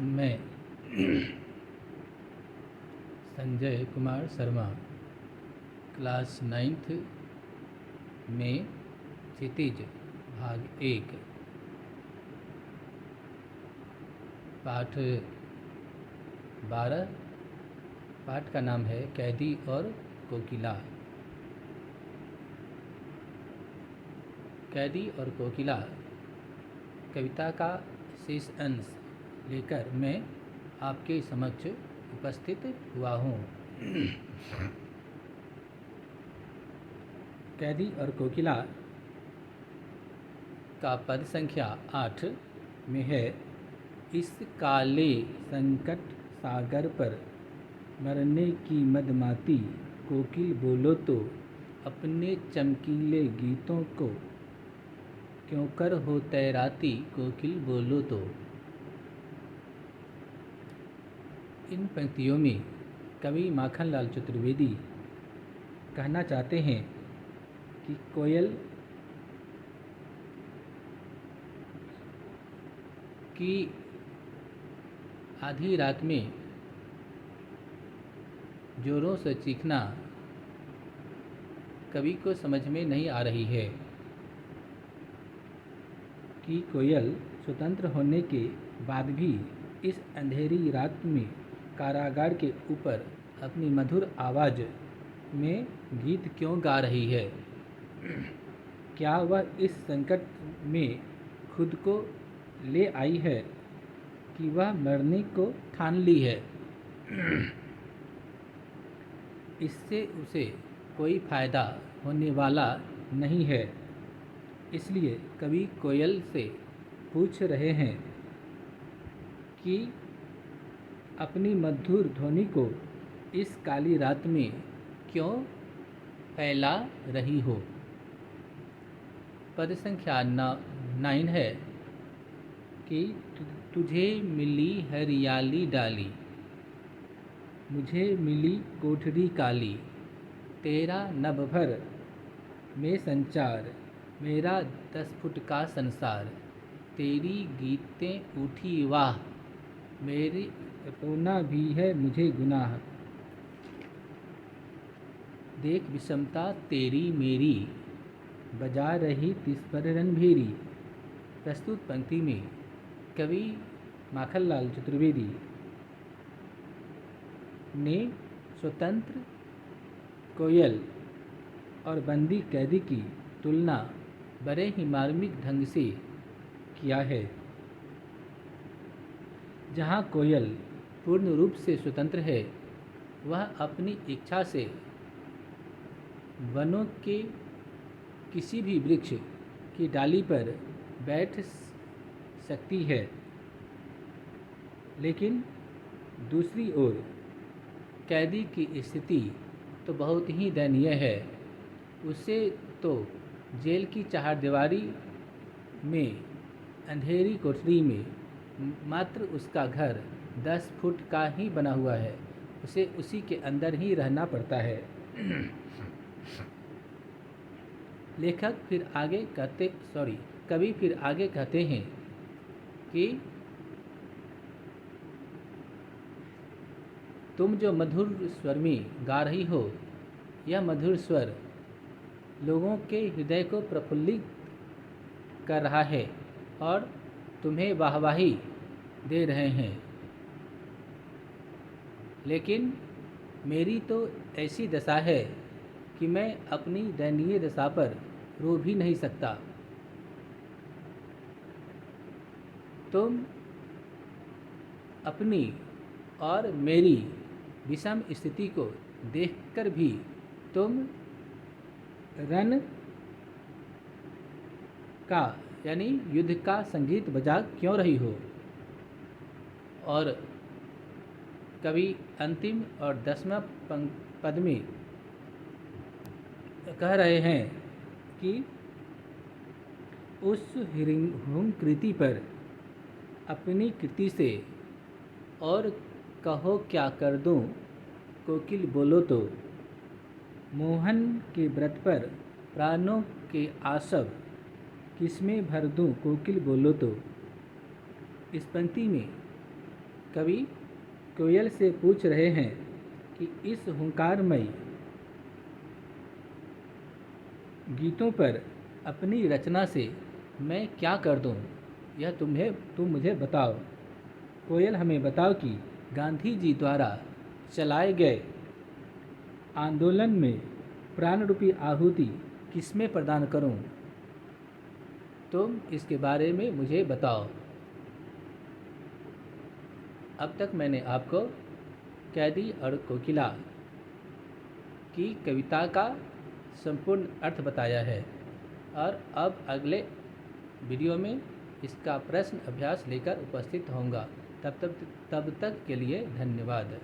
मैं Sanjay Kumar Sharma class 9th में क्षितिज भाग 1 पाठ 12। पाठ का नाम है कैदी और कोकिला। कैदी और कोकिला कविता का शेष अंश लेकर मैं आपके समक्ष उपस्थित हुआ हूँ। कैदी और कोकिला का पद संख्या 8 में है। इस काले संकट सागर पर मरने की मदमाती कोकिल बोलो तो अपने चमकीले गीतों को क्यों कर हो तैराती कोकिल बोलो तो। इन पंक्तियों में कवि माखनलाल चतुर्वेदी कहना चाहते हैं कि कोयल की आधी रात में जोरों से चीखना कवि को समझ में नहीं आ रही है कि कोयल स्वतंत्र होने के बाद भी इस अंधेरी रात में कारागार के ऊपर अपनी मधुर आवाज़ में गीत क्यों गा रही है। क्या वह इस संकट में खुद को ले आई है कि वह मरने को ठान ली है। इससे उसे कोई फ़ायदा होने वाला नहीं है। इसलिए कवि कोयल से पूछ रहे हैं कि अपनी मधुर ध्वनि को इस काली रात में क्यों फैला रही हो। पद संख्या 9 है कि तुझे मिली हरियाली डाली, मुझे मिली कोठरी काली, तेरा नभ भर में संचार, मेरा 10 फुट का संसार, तेरी गीतें उठी वाह, मेरी रोना भी है मुझे गुनाह, देख विषमता तेरी मेरी, बजा रही तिस पर रणभेरी। प्रस्तुत पंक्ति में कवि माखनलाल चतुर्वेदी ने स्वतंत्र कोयल और बंदी कैदी की तुलना बड़े ही मार्मिक ढंग से किया है। जहाँ कोयल पूर्ण रूप से स्वतंत्र है, वह अपनी इच्छा से वनों के किसी भी वृक्ष की डाली पर बैठ सकती है, लेकिन दूसरी ओर कैदी की स्थिति तो बहुत ही दयनीय है। उसे तो जेल की चारदीवारी में अंधेरी कोठरी में मात्र उसका घर 10 फुट का ही बना हुआ है, उसे उसी के अंदर ही रहना पड़ता है। लेखक फिर आगे कवि फिर आगे कहते हैं कि तुम जो मधुर स्वर में गा रही हो, यह मधुर स्वर लोगों के हृदय को प्रफुल्लित कर रहा है और तुम्हें वाहवाही दे रहे हैं, लेकिन मेरी तो ऐसी दशा है कि मैं अपनी दयनीय दशा पर रो भी नहीं सकता। तुम अपनी और मेरी विषम स्थिति को देखकर भी तुम रण का यानी युद्ध का संगीत बजा क्यों रही हो। और कवि अंतिम और 10वां पद में कह रहे हैं कि उस हुम कृति पर अपनी कृति से और कहो क्या कर दूं कोकिल बोलो तो, मोहन के व्रत पर प्राणों के आसव किसमें भर दूं कोकिल बोलो तो। इस पंक्ति में कवि कोयल से पूछ रहे हैं कि इस हुंकारमयी गीतों पर अपनी रचना से मैं क्या कर दूं, यह तुम मुझे बताओ। कोयल हमें बताओ कि गांधी जी द्वारा चलाए गए आंदोलन में प्राण रूपी आहुति किसमें प्रदान करूं, तुम इसके बारे में मुझे बताओ। अब तक मैंने आपको कैदी और कोकिला की कविता का संपूर्ण अर्थ बताया है और अब अगले वीडियो में इसका प्रश्न अभ्यास लेकर उपस्थित होऊंगा। तब तक के लिए धन्यवाद।